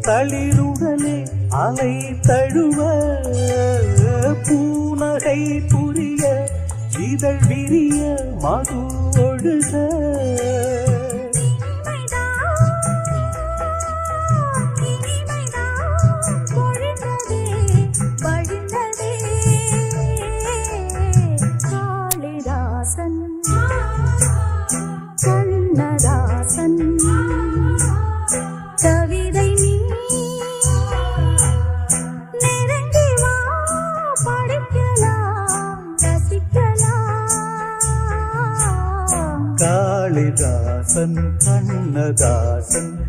தளிருடனே அலை தழுவ பூநகை புரிய இதழ் விரிய மது ஒழுக கண்ணதாசன் கவிதை நீ நெருங்கி வா படிக்கலாம் ரசிக்கலாம் காளிதாசன் கண்ணதாசன்